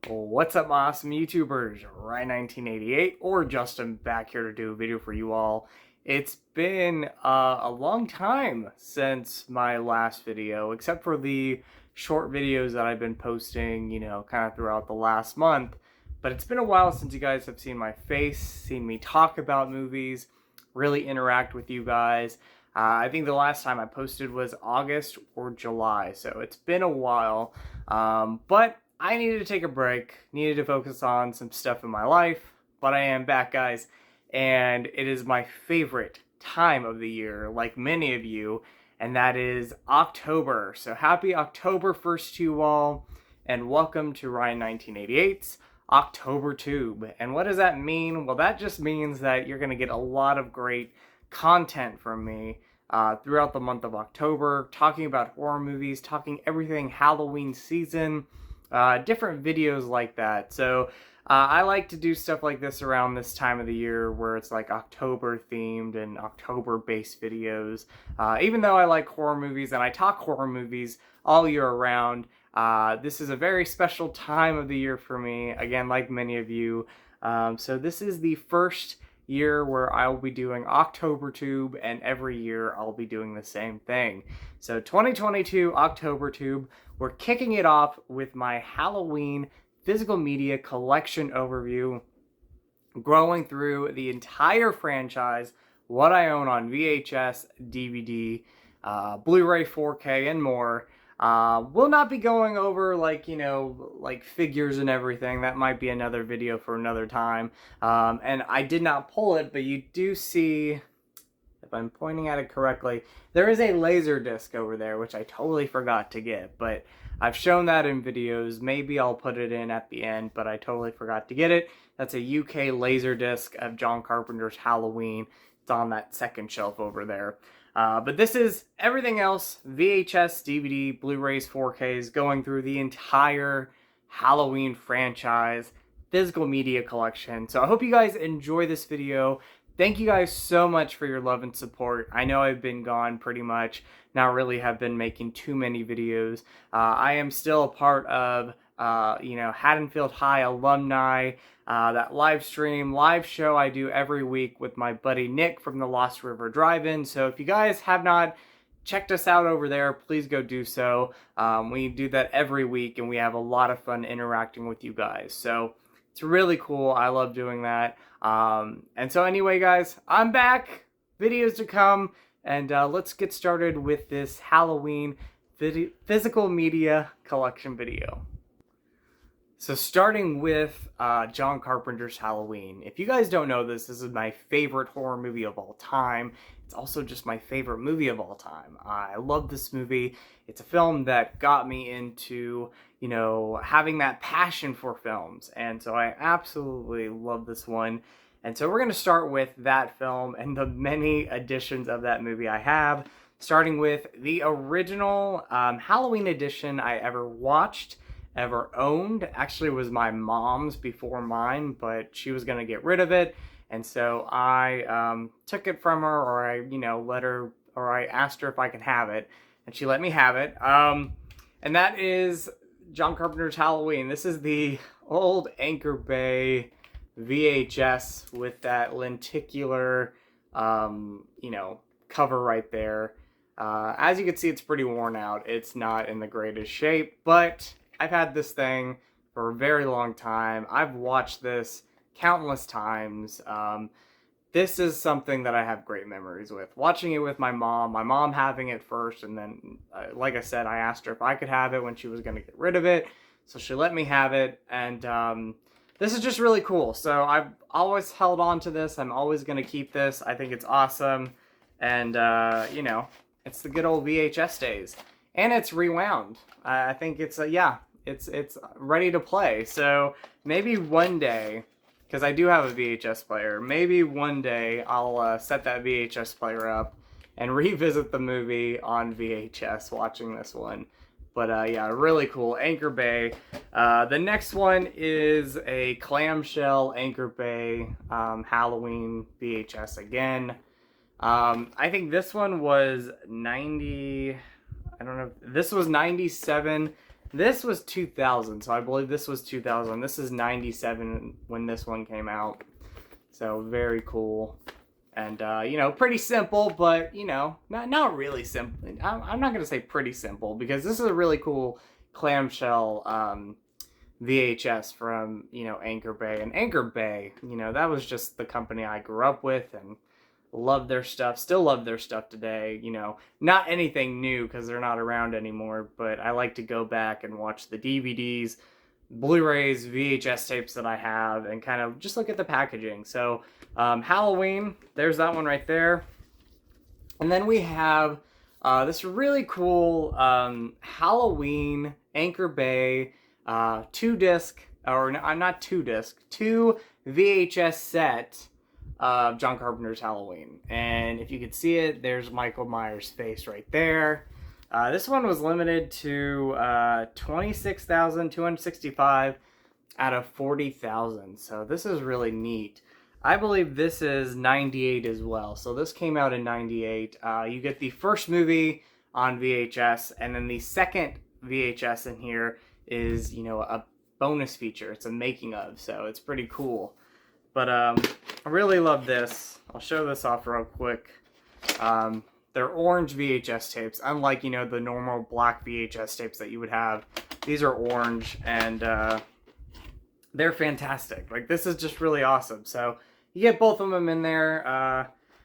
What's up, my awesome YouTubers? Ryan1988 or Justin back here to do a video for you all. It's been a long time since my last video, except for the short videos that I've been posting, kind of throughout the last month. But it's been a while since you guys have seen my face, seen me talk about movies, really interact with you guys. I think the last time I posted was August or July, so it's been a while. But I needed to take a break, needed to focus on some stuff in my life, but I am back, guys, and it is my favorite time of the year, like many of you, and that is October. So happy October 1st to you all, and welcome to Ryan 1988's October Tube. And what does that mean? Well, that just means that you're going to get a lot of great content from me throughout the month of October, talking about horror movies, talking everything Halloween season, different videos like that. So I like to do stuff like this around this time of the year where it's like October themed and October based videos. Even though I like horror movies and I talk horror movies all year round, this is a very special time of the year for me, again, like many of you. So this is the first year where I will be doing October Tube, and every year I'll be doing the same thing. So 2022 October Tube, we're kicking it off with my Halloween physical media collection overview, going through the entire franchise, what I own on VHS, DVD, Blu-ray 4K, and more. We'll not be going over like figures and everything. That might be another video for another time. And I did not pull it, but you do see, if I'm pointing at it correctly, there is a laser disc over there, which I totally forgot to get, but I've shown that in videos. Maybe I'll put it in at the end, but I totally forgot to get it. That's a UK laser disc of John Carpenter's Halloween. It's on that second shelf over there. But this is everything else, VHS, DVD, Blu-rays, 4Ks, going through the entire Halloween franchise, physical media collection. So I hope you guys enjoy this video. Thank you guys so much for your love and support. I know I've been gone pretty much, not really have been making too many videos. I am still a part of Haddonfield High alumni, that live show I do every week with my buddy Nick from the Lost River Drive-In. So if you guys have not checked us out over there, please go do so. We do that every week, and we have a lot of fun interacting with you guys. So it's really cool. I love doing that. And so anyway, guys, I'm back. Videos to come, and let's get started with this Halloween physical media collection video. So starting with John Carpenter's Halloween. If you guys don't know this, this is my favorite horror movie of all time. It's also just my favorite movie of all time. I love this movie. It's a film that got me into, having that passion for films. And so I absolutely love this one. And so we're going to start with that film and the many editions of that movie I have. Starting with the original Halloween edition I ever watched, ever owned. Actually, was my mom's before mine, but she was going to get rid of it. And so I took it from her, or I, let her, or I asked her if I could have it, and she let me have it. And that is John Carpenter's Halloween. This is the old Anchor Bay VHS with that lenticular, cover right there. As you can see, it's pretty worn out. It's not in the greatest shape, but I've had this thing for a very long time. I've watched this countless times. This is something that I have great memories with. Watching it with my mom having it first, and then, like I said, I asked her if I could have it when she was going to get rid of it, so she let me have it, and this is just really cool. So I've always held on to this. I'm always going to keep this. I think it's awesome, and, it's the good old VHS days. And it's rewound. I think it's, it's ready to play. So maybe one day, because I do have a VHS player, maybe one day I'll set that VHS player up and revisit the movie on VHS watching this one. But yeah, really cool. Anchor Bay. The next one is a clamshell Anchor Bay Halloween VHS again. I think this one was 90, I don't know, this was 97. This was 2000, so I believe this was 2000. This is 97 when this one came out. So very cool. And, you know, pretty simple, but, you know, not really simple. I'm not going to say pretty simple, because this is a really cool clamshell VHS from, you know, Anchor Bay. And Anchor Bay, you know, that was just the company I grew up with and loved their stuff. Still love their stuff today. You know, not anything new because they're not around anymore, but I like to go back and watch the DVDs, Blu-rays, VHS tapes that I have, and kind of just look at the packaging. So Halloween, there's that one right there. And then we have this really cool Halloween Anchor Bay 2-disc, or not 2-disc, 2 VHS set of John Carpenter's Halloween. And if you could see it, there's Michael Myers' face right there. This one was limited to 26,265 out of 40,000. So this is really neat. I believe this is 98 as well. So this came out in 98. You get the first movie on VHS, and then the second VHS in here is, you know, a bonus feature. It's a making of, so it's pretty cool. But I really love this. I'll show this off real quick. They're orange VHS tapes, unlike, you know, the normal black VHS tapes that you would have. These are orange, and they're fantastic. Like, this is just really awesome. So you get both of them in there.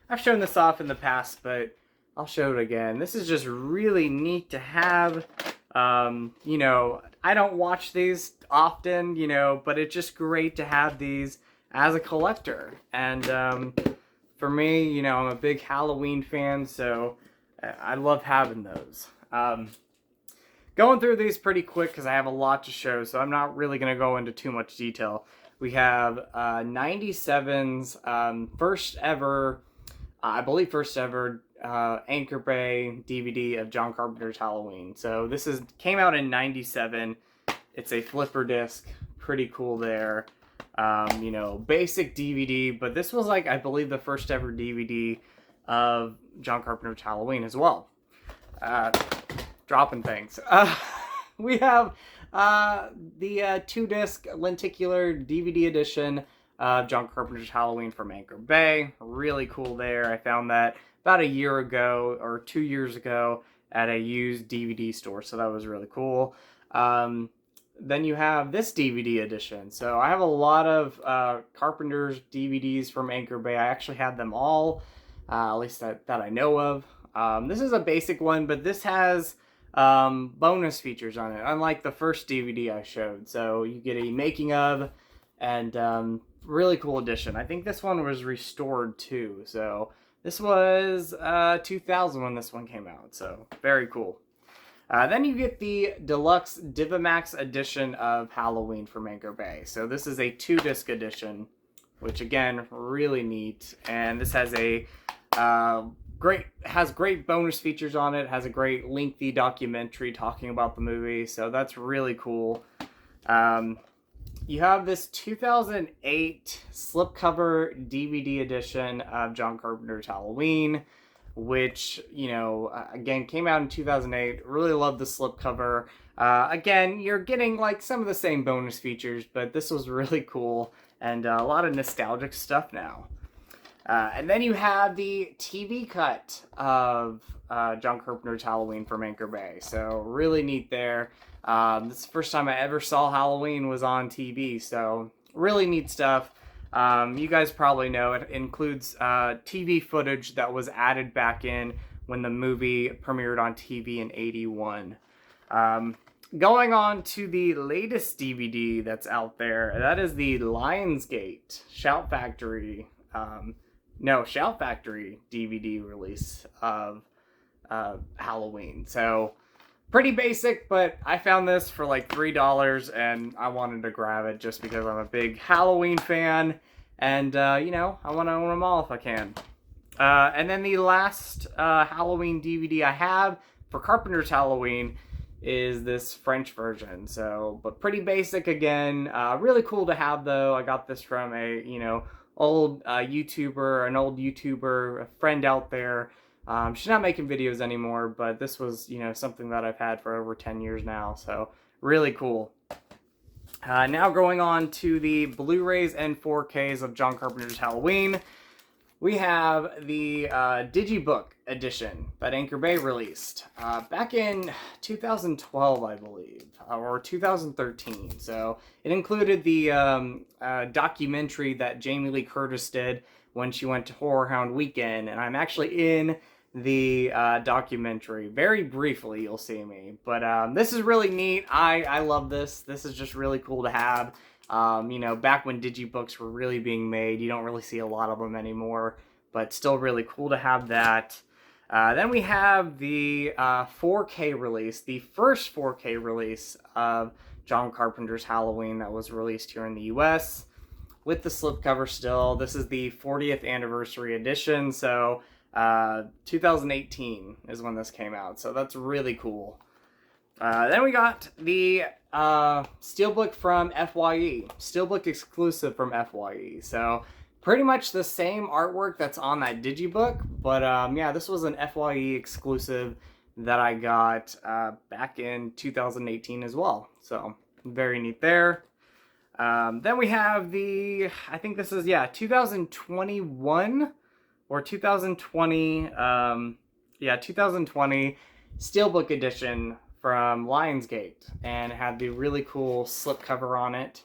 I've shown this off in the past, but I'll show it again. This is just really neat to have. You know, I don't watch these often, you know, but it's just great to have these as a collector. And for me, you know, I'm a big Halloween fan, so I love having those. Going through these pretty quick because I have a lot to show, so I'm not really going to go into too much detail. We have 97's first ever, I believe first ever Anchor Bay DVD of John Carpenter's Halloween. So this came out in 97. It's a flipper disc, pretty cool there. You know, basic DVD, but this was like, I believe, the first ever DVD of John Carpenter's Halloween as well. Dropping things. We have the 2-disc lenticular DVD edition of John Carpenter's Halloween from Anchor Bay. Really cool there. I found that about a year ago or 2 years ago at a used DVD store, so that was really cool. Then you have this DVD edition. So I have a lot of Carpenter's DVDs from Anchor Bay. I actually had them all, at least that I know of. This is a basic one, but this has bonus features on it, unlike the first DVD I showed. So you get a making of, and really cool edition. I think this one was restored too. So this was 2000 when this one came out. So very cool. Then you get the deluxe Divimax edition of Halloween from Anchor Bay. So this is a 2-disc edition, which again, really neat. And this has a great bonus features on it. Has a great lengthy documentary talking about the movie. So that's really cool. You have this 2008 slipcover DVD edition of John Carpenter's Halloween, which, you know, again, came out in 2008. Really love the slipcover. Again, you're getting, like, some of the same bonus features, but this was really cool, and a lot of nostalgic stuff now. And then you have the TV cut of John Carpenter's Halloween from Anchor Bay. So, really neat there. This is the first time I ever saw Halloween was on TV, so really neat stuff. You guys probably know it includes TV footage that was added back in when the movie premiered on TV in '81. Going on to the latest DVD that's out there, that is the Lionsgate Shout Factory DVD release of Halloween. So pretty basic, but I found this for like $3 and I wanted to grab it just because I'm a big Halloween fan, and you know, I want to own them all if I can. And then the last Halloween DVD I have for Carpenter's Halloween is this French version. So, but pretty basic again. Really cool to have though. I got this from a, you know, old YouTuber, a friend out there. She's not making videos anymore, but this was, you know, something that I've had for over 10 years now. So Really cool. Now going on to the Blu-rays and 4Ks of John Carpenter's Halloween. We have the Digibook Edition that Anchor Bay released back in 2012, I believe, or 2013. So it included the documentary that Jamie Lee Curtis did when she went to Horror Hound Weekend, and I'm actually in the documentary. Very briefly, you'll see me. But this is really neat. I love this. This is just really cool to have. You know, back when digibooks were really being made, you don't really see a lot of them anymore, but still really cool to have that. Then we have the 4K release, the first 4K release of John Carpenter's Halloween that was released here in the US with the slipcover still. This is the 40th anniversary edition, so 2018 is when this came out, so that's really cool. Then we got the Steelbook from FYE, Steelbook exclusive from FYE. So pretty much the same artwork that's on that Digibook, but yeah, this was an FYE exclusive that I got back in 2018 as well. So very neat there. Then we have the, I think this is, 2021 or 2020, 2020 Steelbook Edition from Lionsgate, and it had the really cool slipcover on it.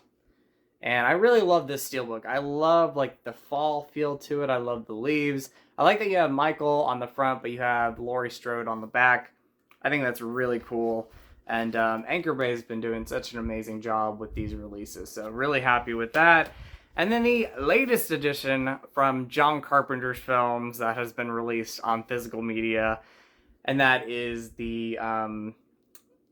And I really love this Steelbook. I love like the fall feel to it. I love the leaves. I like that you have Michael on the front, but you have Laurie Strode on the back. I think that's really cool. And Anchor Bay has been doing such an amazing job with these releases, so really happy with that. And then the latest edition from John Carpenter's films that has been released on physical media, and that is the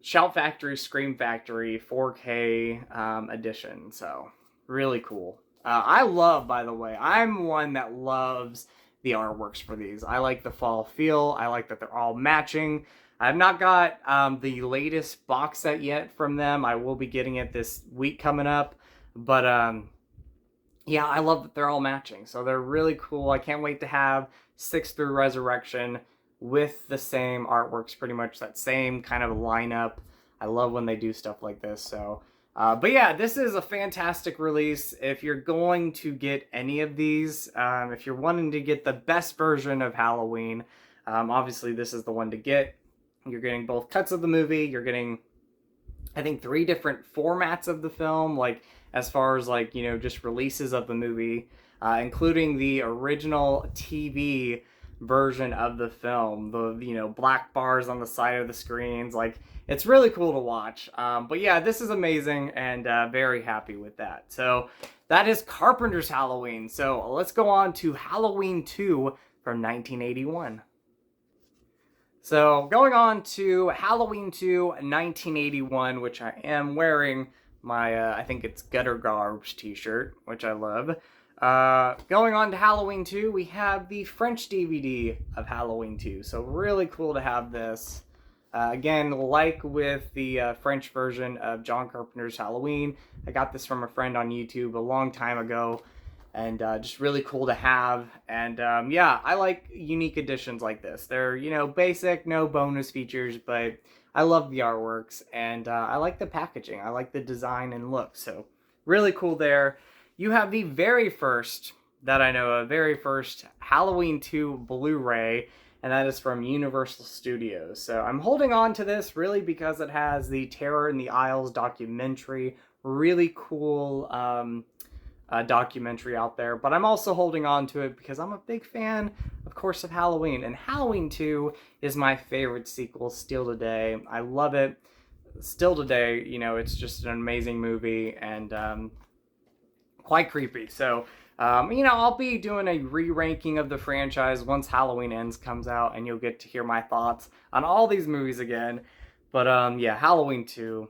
Shout Factory, Scream Factory 4K edition. So really cool. I love, by the way, I'm one that loves the artworks for these. I like the fall feel. I like that they're all matching. I've not got the latest box set yet from them. I will be getting it this week coming up. But yeah, I love that they're all matching. So they're really cool. I can't wait to have 6 through Resurrection with the same artworks, pretty much that same kind of lineup. I love when they do stuff like this. So, but yeah, this is a fantastic release. If you're going to get any of these, if you're wanting to get the best version of Halloween, obviously this is the one to get. You're getting both cuts of the movie. You're getting, I think, 3 different formats of the film, like as far as like, you know, just releases of the movie, including the original TV version of the film, the, you know, black bars on the side of the screens. Like, it's really cool to watch. But yeah, this is amazing, and very happy with that. So that is Carpenter's Halloween. So let's go on to Halloween 2 from 1981. So going on to Halloween 2 1981, which I am wearing my, I think it's Gutter Garbs t-shirt, which I love. Going on to Halloween 2, we have the French DVD of Halloween 2. So really cool to have this. Again, like with the French version of John Carpenter's Halloween, I got this from a friend on YouTube a long time ago, and just really cool to have. And yeah, I like unique editions like this. They're, you know, basic, no bonus features, but I love the artworks, and I like the packaging. I like the design and look, so really cool there. You have the very first, that I know of, very first Halloween 2 Blu-ray, and that is from Universal Studios. So I'm holding on to this really because it has the Terror in the Aisles documentary. Really cool documentary out there. But I'm also holding on to it because I'm a big fan, of course, of Halloween. And Halloween 2 is my favorite sequel still today. I love it. Still today, you know, it's just an amazing movie, and quite creepy. So, you know, I'll be doing a re-ranking of the franchise once Halloween Ends comes out, and you'll get to hear my thoughts on all these movies again. But yeah, Halloween 2,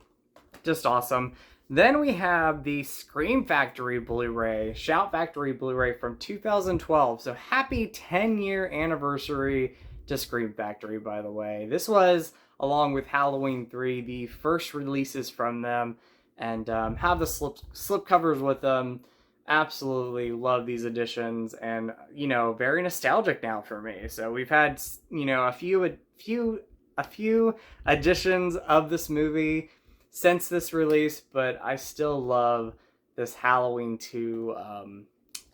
just awesome. Then we have the Scream Factory Blu-ray, Shout Factory Blu-ray from 2012. So happy 10-year anniversary to Scream Factory, by the way. This was, along with Halloween 3, the first releases from them, and have the slip covers with them. Absolutely love these editions, and, you know, very nostalgic now for me. So we've had, you know, a few editions of this movie since this release, but I still love this Halloween 2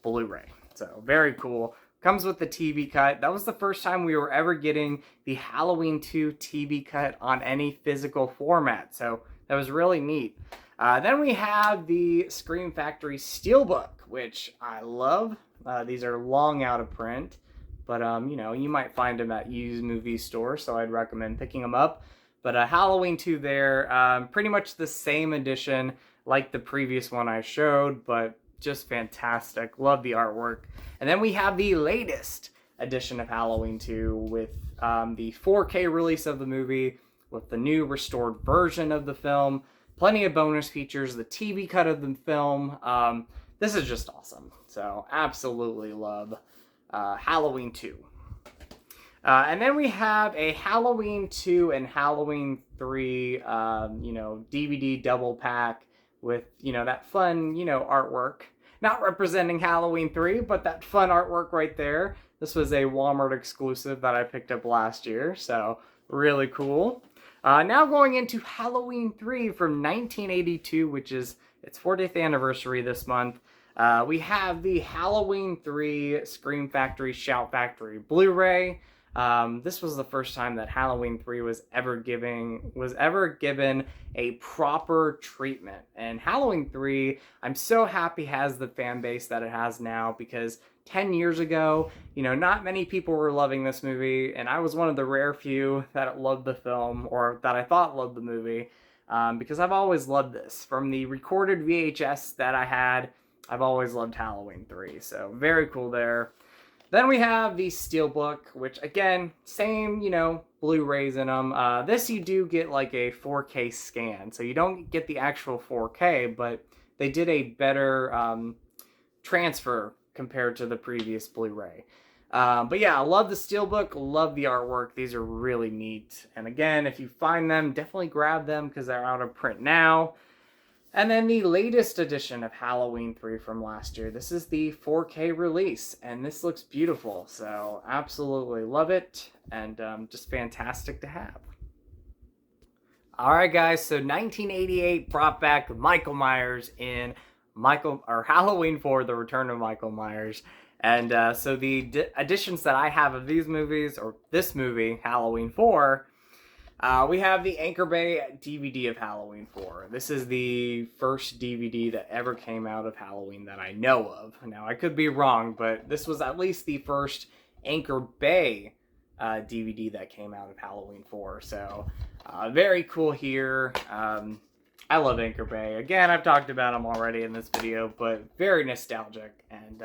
Blu-ray. So very cool. Comes with the TV cut. That was the first time we were ever getting the Halloween 2 TV cut on any physical format. So that was really neat. Then we have the Scream Factory Steelbook, which I love. These are long out of print, but you might find them at used movie stores, so I'd recommend picking them up. But Halloween 2 there, pretty much the same edition like the previous one I showed, but just fantastic. Love the artwork. And then we have the latest edition of Halloween 2 with the 4K release of the movie, with the new restored version of the film, plenty of bonus features, the TV cut of the film. This is just awesome. So absolutely love Halloween 2. And then we have a Halloween 2 and Halloween 3, DVD double pack with, that fun, artwork. Not representing Halloween 3, but that fun artwork right there. This was a Walmart exclusive that I picked up last year, so really cool. Now going into Halloween 3 from 1982, which is its 40th anniversary this month. We have the Halloween 3 Scream Factory Shout Factory Blu-ray. This was the first time that Halloween 3 was ever given a proper treatment. And Halloween 3, I'm so happy has the fan base that it has now, because 10 years ago, not many people were loving this movie, and I was one of the rare few that loved the film, or that I thought loved the movie, because I've always loved this. From the recorded VHS that I had, I've always loved Halloween 3, so very cool there. Then we have the Steelbook, which again, same, Blu-rays in them. This you do get like a 4K scan, so you don't get the actual 4K, but they did a better transfer compared to the previous Blu-ray. But yeah, I love the Steelbook, love the artwork. These are really neat. And again, if you find them, definitely grab them because they're out of print now. And then the latest edition of Halloween 3 from last year. This is the 4K release, and this looks beautiful. So absolutely love it, and just fantastic to have. Alright guys, so 1988 brought back Michael Myers in Halloween 4, The Return of Michael Myers. And so the editions that I have of these movies, or this movie, Halloween 4, we have the Anchor Bay DVD of Halloween 4. This is the first DVD that ever came out of Halloween that I know of. Now, I could be wrong, but this was at least the first Anchor Bay DVD that came out of Halloween 4. So, very cool here. I love Anchor Bay. Again, I've talked about them already in this video, but very nostalgic, and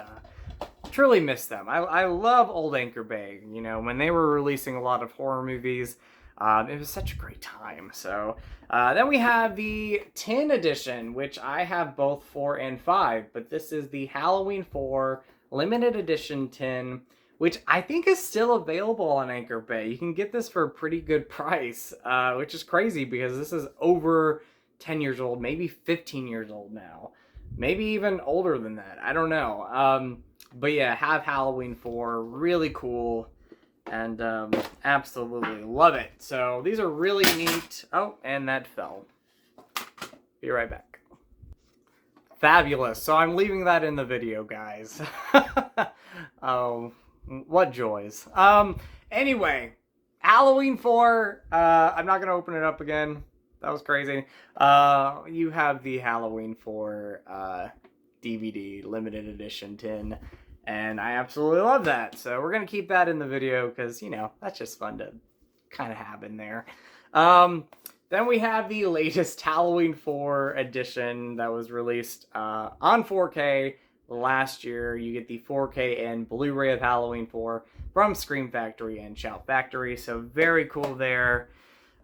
truly miss them. I love old Anchor Bay. When they were releasing a lot of horror movies, it was such a great time. So then we have the 10 edition, which I have both 4 and 5, but this is the Halloween 4 limited edition 10, which I think is still available on Anchor Bay. You can get this for a pretty good price, which is crazy because this is over 10 years old, maybe 15 years old now, maybe even older than that. I don't know. But yeah, have Halloween 4, really cool. And absolutely love it. So these are really neat. Oh, and that fell. Be right back. Fabulous. So I'm leaving that in the video, guys. Oh, what joys. Anyway, Halloween 4. I'm not gonna open it up again. That was crazy. You have the Halloween 4 DVD limited edition 10. And I absolutely love that. So we're going to keep that in the video because, that's just fun to kind of have in there. Then we have the latest Halloween 4 edition that was released on 4K last year. You get the 4K and Blu-ray of Halloween 4 from Scream Factory and Shout Factory. So very cool there.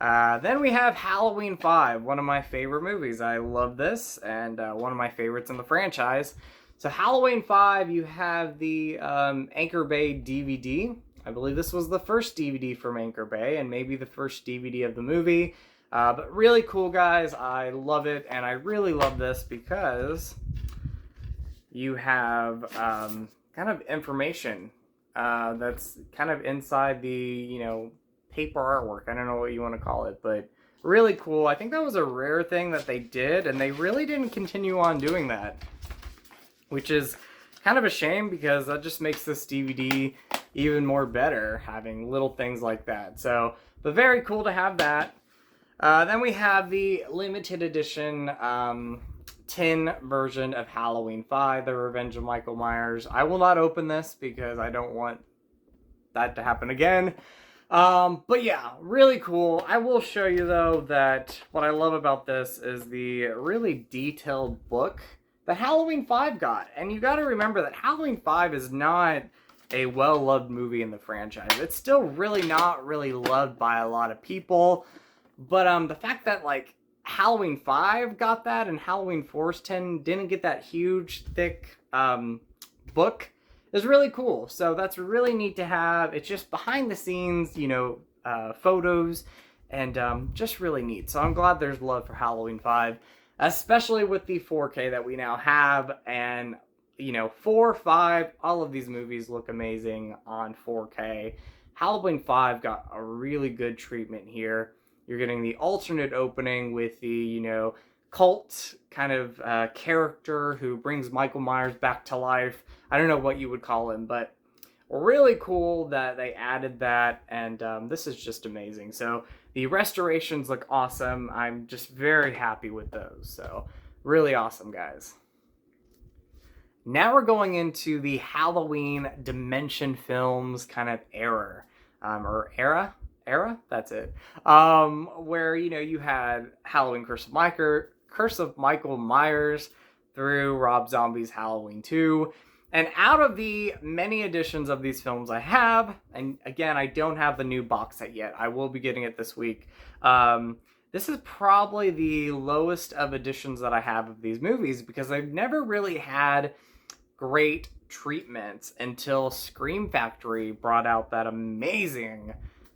Then we have Halloween 5, one of my favorite movies. I love this, and one of my favorites in the franchise. So Halloween 5, you have the Anchor Bay DVD. I believe this was the first DVD from Anchor Bay, and maybe the first DVD of the movie. But really cool, guys. I love it, and I really love this because you have kind of information that's kind of inside the, paper artwork. I don't know what you want to call it, but really cool. I think that was a rare thing that they did, and they really didn't continue on doing that, which is kind of a shame because that just makes this DVD even more better, having little things like that. So, but very cool to have that. Then we have the limited edition tin version of Halloween 5, The Revenge of Michael Myers. I will not open this because I don't want that to happen again. But yeah, really cool. I will show you though that what I love about this is the really detailed book that Halloween 5 got. And you gotta remember that Halloween 5 is not a well-loved movie in the franchise. It's still really not really loved by a lot of people. But the fact that like Halloween 5 got that and Halloween 4's 10 didn't get that huge, thick book is really cool. So that's really neat to have. It's just behind the scenes, you know, photos, and just really neat. So I'm glad there's love for Halloween 5, especially with the 4K that we now have. And, you know, 4, 5, all of these movies look amazing on 4K. Halloween 5 got a really good treatment here. You're getting the alternate opening with the, you know, cult kind of character who brings Michael Myers back to life. I don't know what you would call him, but really cool that they added that, and this is just amazing. So the restorations look awesome. I'm just very happy with those. So really awesome, guys. Now we're going into the Halloween Dimension Films kind of era, that's it, where, you know, you had Halloween Curse of Michael Myers through Rob Zombie's Halloween 2. And out of the many editions of these films I have, and again, I don't have the new box set yet, I will be getting it this week, this is probably the lowest of editions that I have of these movies because I've never really had great treatments until Scream Factory brought out that amazing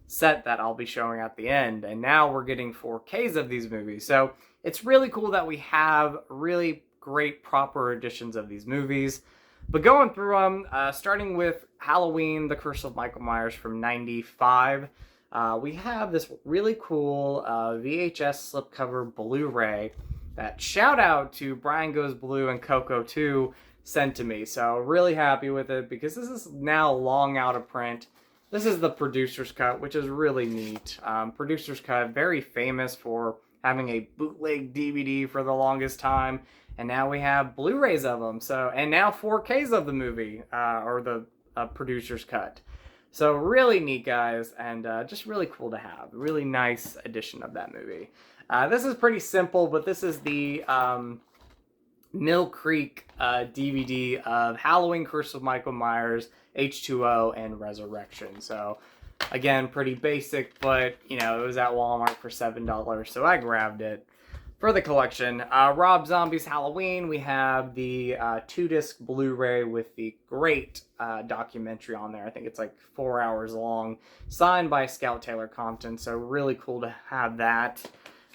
set that I'll be showing at the end, and now we're getting 4Ks of these movies. So it's really cool that we have really great proper editions of these movies. But going through them, starting with Halloween, The Curse of Michael Myers from 95, we have this really cool VHS slipcover Blu-ray that, shout out to Brian Goes Blue and Coco 2, sent to me. So really happy with it because this is now long out of print. This is the producer's cut, which is really neat. Producer's cut, very famous for having a bootleg DVD for the longest time, and now we have Blu-rays of them. So, and now 4Ks of the movie, or the producer's cut. So really neat, guys, and just really cool to have. Really nice edition of that movie. This is pretty simple, but this is the Mill Creek DVD of Halloween Curse of Michael Myers, H2O, and Resurrection. So again, pretty basic, but you know, it was at Walmart for $7, so I grabbed it for the collection. Rob Zombie's Halloween, we have the 2-disc Blu-ray with the great documentary on there. I think it's like 4 hours long, signed by Scout Taylor Compton, so really cool to have that.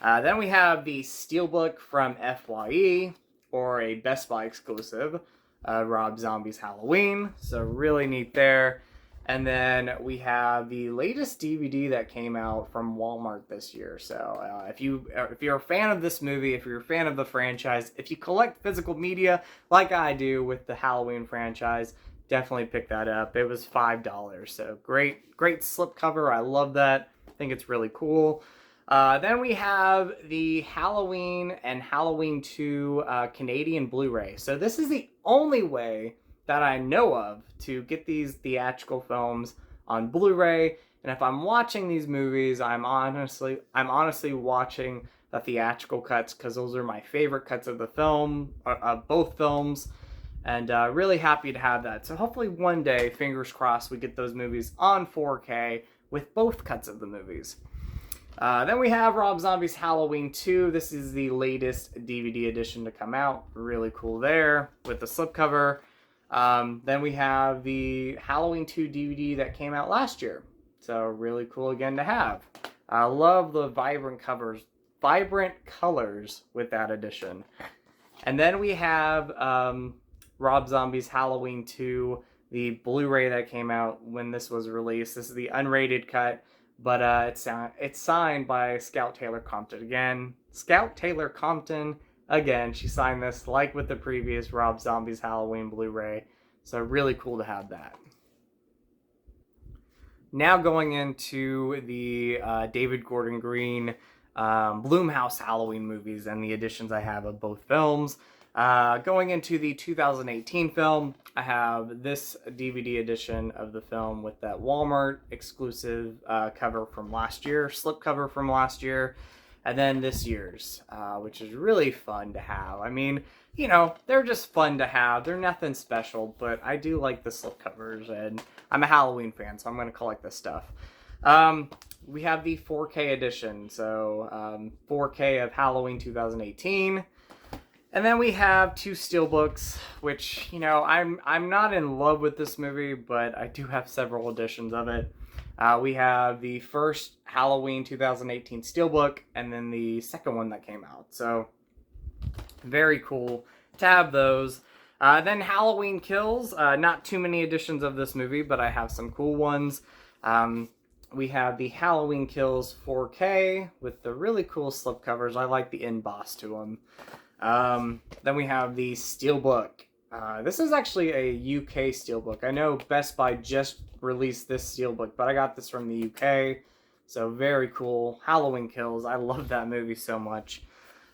Then we have the Steelbook from FYE, or a Best Buy exclusive, Rob Zombie's Halloween, so really neat there. And then we have the latest DVD that came out from Walmart this year. So if you're a fan of this movie, if you're a fan of the franchise, if you collect physical media like I do with the Halloween franchise, definitely pick that up. It was $5, so great slipcover. I love that. I think it's really cool. Then we have the Halloween and Halloween 2 Canadian Blu-ray. So this is the only way that I know of to get these theatrical films on Blu-ray. And if I'm watching these movies, I'm honestly watching the theatrical cuts because those are my favorite cuts of the film, of both films. And really happy to have that. So hopefully one day, fingers crossed, we get those movies on 4K with both cuts of the movies. Then we have Rob Zombie's Halloween 2. This is the latest DVD edition to come out. Really cool there with the slipcover. Then we have the Halloween 2 DVD that came out last year. So really cool again to have. I love the vibrant colors with that edition. And then we have Rob Zombie's Halloween 2, the Blu-ray that came out when this was released. This is the unrated cut but it's signed by Scout Taylor Compton again. Scout Taylor Compton again. She signed this like with the previous Rob Zombie's Halloween Blu-ray, so really cool to have that. Now going into the David Gordon Green Blumhouse Halloween movies and the editions I have of both films. Going into the 2018 film, I have this DVD edition of the film with that Walmart exclusive cover from last year, slipcover from last year, and then this year's, which is really fun to have. I mean, you know, they're just fun to have. They're nothing special, but I do like the slipcovers, and I'm a Halloween fan, so I'm going to collect this stuff. We have the 4K edition, so 4K of Halloween 2018. And then we have two steelbooks, which, you know, I'm not in love with this movie, but I do have several editions of it. We have the first Halloween 2018 steelbook, and then the second one that came out. So, very cool to have those. Then Halloween Kills. Not too many editions of this movie, but I have some cool ones. We have the Halloween Kills 4K with the really cool slipcovers. I like the emboss to them. Then we have the Steelbook. This is actually a UK Steelbook. I know Best Buy just released this Steelbook, but I got this from the UK. So very cool. Halloween Kills. I love that movie so much.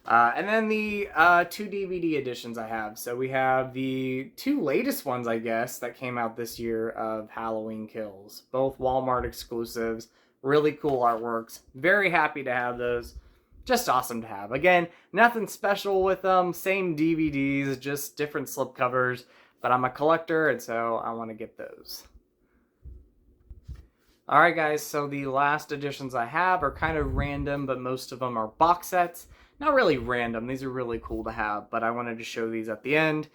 And then the two DVD editions I have. So we have the two latest ones, I guess, that came out this year of Halloween Kills. Both Walmart exclusives. Really cool artworks. Very happy to have those. Just awesome to have. Again, nothing special with them. Same DVDs, just different slipcovers. But I'm a collector, and so I want to get those. Alright guys, so the last editions I have are kind of random, but most of them are box sets. Not really random, these are really cool to have, but I wanted to show these at the end.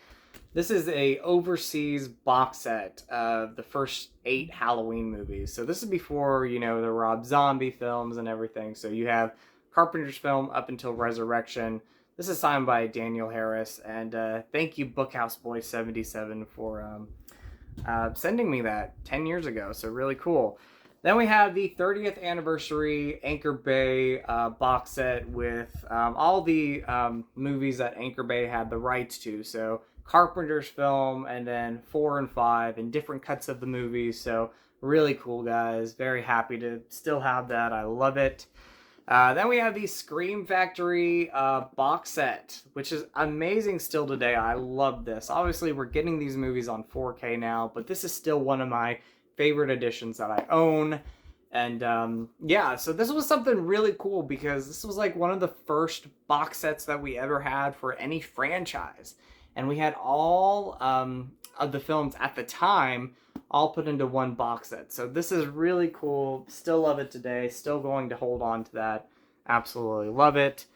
This is a overseas box set of the first 8 Halloween movies. So this is before, you know, the Rob Zombie films and everything. So you have Carpenter's film up until Resurrection. This is signed by Daniel Harris, and thank you Bookhouse Boy 77 for sending me that 10 years ago, so really cool. Then we have the 30th anniversary Anchor Bay box set with all the movies that Anchor Bay had the rights to. So Carpenter's film, and then 4 and 5, and different cuts of the movies. So really cool, guys. Very happy to still have that. I love it. Then we have the Scream Factory box set, which is amazing still today. I love this. Obviously, we're getting these movies on 4K now, but this is still one of my favorite editions that I own. And yeah, so this was something really cool because this was like one of the first box sets that we ever had for any franchise. And we had all of the films at the time all put into one box set. So this is really cool. Still love it today. Still going to hold on to that. Absolutely love it.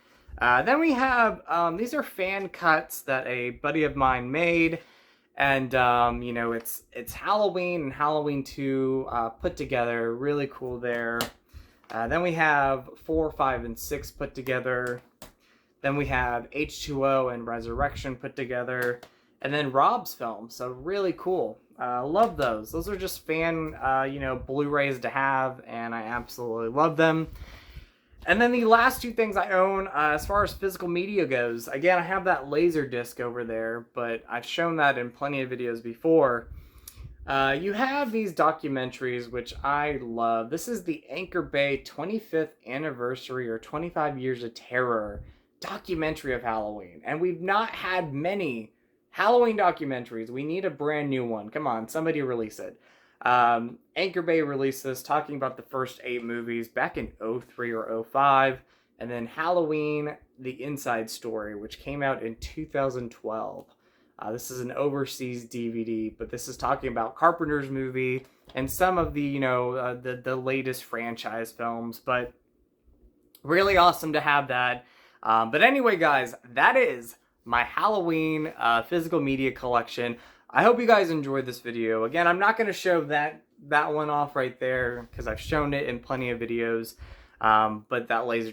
Then we have, these are fan cuts that a buddy of mine made. And, you know, it's Halloween and Halloween 2 put together. Really cool there. Then we have 4, 5, and 6 put together. Then we have H2O and Resurrection put together. And then Rob's film. So really cool. Love those. Those are just fan, you know, Blu-rays to have, and I absolutely love them. And then the last two things I own, as far as physical media goes, again, I have that laser disc over there, but I've shown that in plenty of videos before. You have these documentaries, which I love. This is the Anchor Bay 25th anniversary, or 25 Years of Terror documentary of Halloween. And we've not had many Halloween documentaries. We need a brand new one. Come on, somebody release it. Anchor Bay released this, talking about the first 8 movies back in 03 or 05. And then Halloween, The Inside Story, which came out in 2012. This is an overseas DVD, but this is talking about Carpenter's movie and some of the, you know, the latest franchise films. But really awesome to have that. But anyway, guys, that is my Halloween physical media collection. I hope you guys enjoyed this video. Again, I'm not going to show that one off right there because I've shown it in plenty of videos. But that laser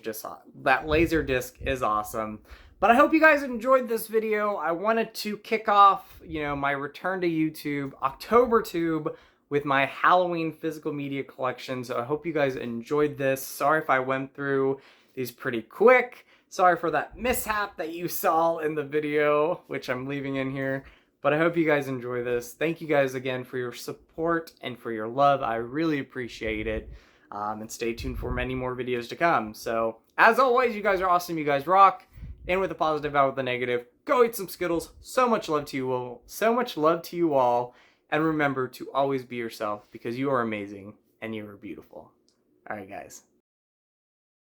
disc is awesome. But I hope you guys enjoyed this video. I wanted to kick off, you know, my return to YouTube, October Tube, with my Halloween physical media collection. So I hope you guys enjoyed this. Sorry if I went through these pretty quick. Sorry for that mishap that you saw in the video, which I'm leaving in here. But I hope you guys enjoy this. Thank you guys again for your support and for your love. I really appreciate it. And stay tuned for many more videos to come. So, as always, you guys are awesome. You guys rock. In with the positive, out with the negative. Go eat some Skittles. So much love to you all. So much love to you all. And remember to always be yourself, because you are amazing and you are beautiful. Alright, guys.